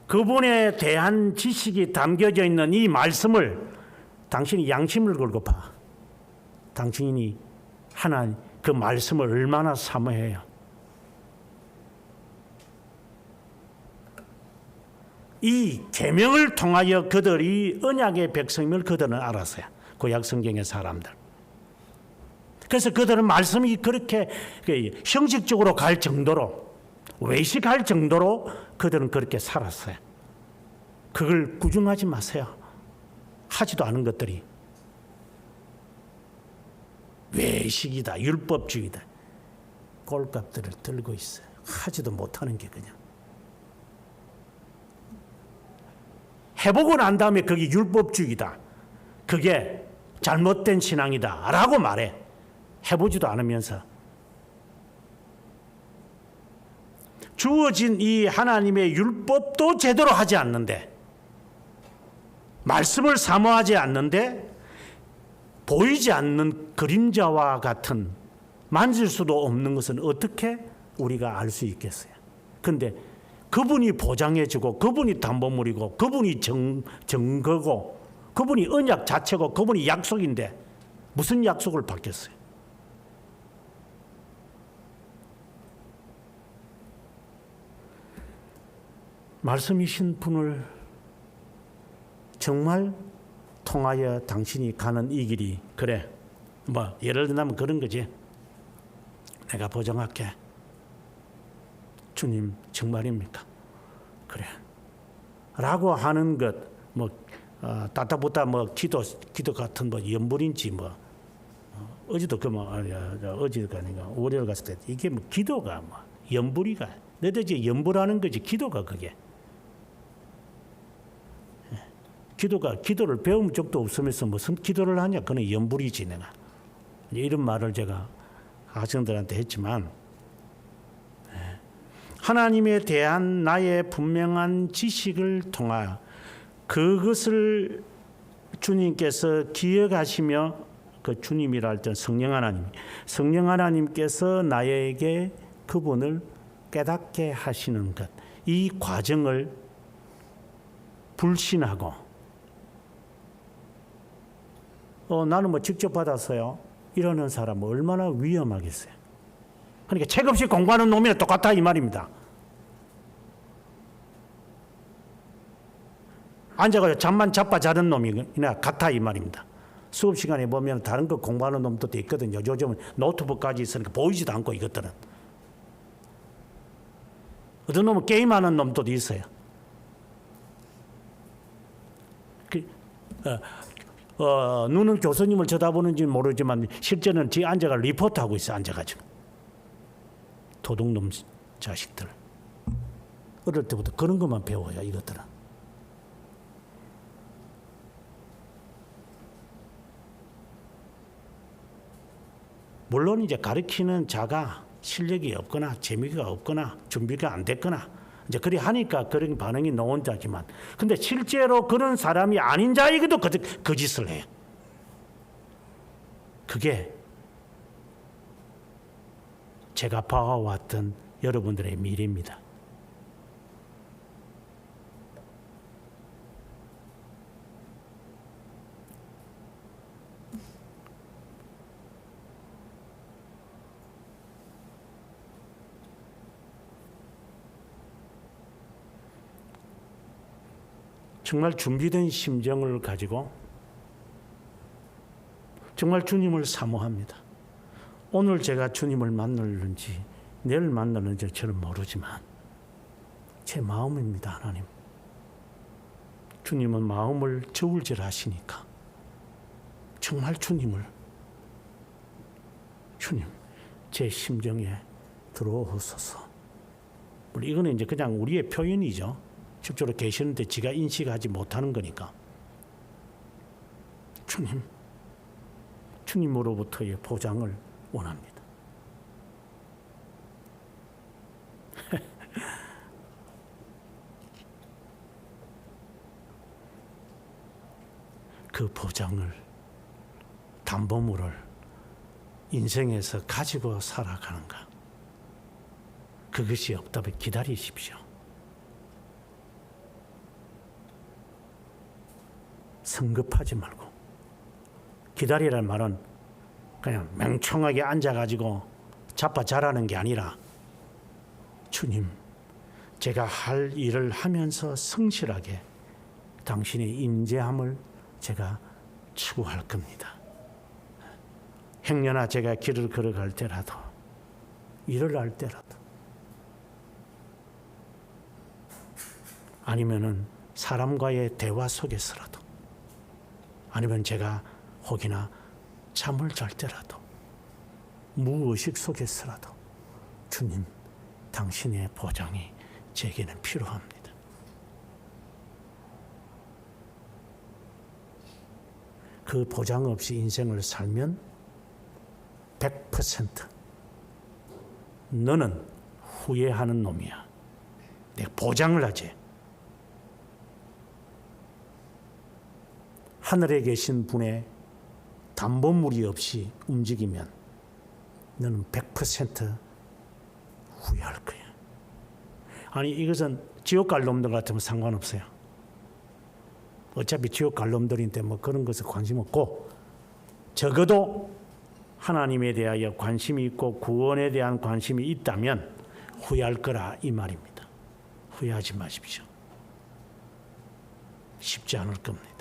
그분에 대한 지식이 담겨져 있는 이 말씀을 당신이 양심을 걸고 봐. 당신이 하나님 그 말씀을 얼마나 사모해요. 이 계명을 통하여 그들이 언약의 백성임을 그들은 알았어요. 구약 성경의 사람들. 그래서 그들은 말씀이 그렇게 형식적으로 갈 정도로, 외식할 정도로 그들은 그렇게 살았어요. 그걸 구중하지 마세요. 하지도 않은 것들이 외식이다, 율법주의다, 꼴값들을 들고 있어요. 하지도 못하는 게 그냥. 해보고 난 다음에 그게 율법주의다, 그게 잘못된 신앙이다 라고 말해. 해보지도 않으면서. 주어진 이 하나님의 율법도 제대로 하지 않는데, 말씀을 사모하지 않는데, 보이지 않는 그림자와 같은, 만질 수도 없는 것은 어떻게 우리가 알 수 있겠어요? 그런데 그분이 보장해주고, 그분이 담보물이고, 그분이 증거고, 그분이 언약 자체고, 그분이 약속인데 무슨 약속을 받겠어요? 말씀이신 분을 정말 통하여 당신이 가는 이 길이, 그래, 뭐 예를 들면 그런 거지. 내가 보장할게. 주님 정말입니까? 그래. 라고 하는 것, 뭐 따따붙다 뭐 기도 같은 뭐 연불인지 뭐 어제도 어제가 아닌가 월요일 갔을 때 이게 뭐 기도가 뭐 연불이가 너희들 연불하는 거지 기도가 그게 기도를 배운 적도 없으면서 무슨 기도를 하냐 그는 연불이지 내가 이런 말을 제가 학생들한테 했지만 하나님에 대한 나의 분명한 지식을 통하여 그것을 주님께서 기억하시며 그 주님이라 할 때는 성령 하나님께서 나에게 그분을 깨닫게 하시는 것, 이 과정을 불신하고 나는 뭐 직접 받았어요. 이러는 사람은 얼마나 위험하겠어요. 그러니까 책 없이 공부하는 놈이랑 똑같다 이 말입니다. 앉아가지고 잠만 자빠자는 놈이나 같아 이 말입니다. 수업 시간에 보면 다른 거 공부하는 놈도 있거든요. 요즘은 노트북까지 있으니까 보이지도 않고 이것들은. 어떤 놈은 게임하는 놈도 있어요. 눈은 교수님을 쳐다보는지 모르지만 실제는 뒤에 앉아가 리포트하고 있어 앉아가지고. 도둑놈 자식들. 어릴 때부터 그런 것만 배워요 이것들은. 물론 이제 가르치는 자가 실력이 없거나 재미가 없거나 준비가 안 됐거나 이제 그리 하니까 그런 반응이 나온 자지만 근데 실제로 그런 사람이 아닌 자에게도 그 짓을 해요. 그게 제가 봐왔던 여러분들의 미래입니다. 정말 준비된 심정을 가지고 정말 주님을 사모합니다. 오늘 제가 주님을 만날는지 내일 만날는지 저는 모르지만 제 마음입니다. 하나님. 주님은 마음을 저울질하시니까 정말 주님 제 심정에 들어오소서. 이거는 이제 그냥 우리의 표현이죠. 실제로 계시는데 지가 인식하지 못하는 거니까. 주님으로부터의 보장을 원합니다. 그 보장을, 담보물을 인생에서 가지고 살아가는가. 그것이 없다면 기다리십시오. 성급하지 말고. 기다리라는 말은 그냥 맹청하게 앉아가지고 자빠자라는 게 아니라 주님, 제가 할 일을 하면서 성실하게 당신의 인재함을 제가 추구할 겁니다. 행여나 제가 길을 걸어갈 때라도 일을 할 때라도 아니면은 사람과의 대화 속에서라도 아니면 제가 혹이나 잠을 잘 때라도 무의식 속에서라도 주님, 당신의 보장이 제게는 필요합니다. 그 보장 없이 인생을 살면 100% 너는 후회하는 놈이야. 내가 보장을 하지. 하늘에 계신 분의 담보물이 없이 움직이면 너는 100% 후회할 거야. 아니 이것은 지옥 갈 놈들 같으면 상관없어요. 어차피 지옥 갈 놈들인데 뭐 그런 것에 관심 없고 적어도 하나님에 대하여 관심이 있고 구원에 대한 관심이 있다면 후회할 거라 이 말입니다. 후회하지 마십시오. 쉽지 않을 겁니다.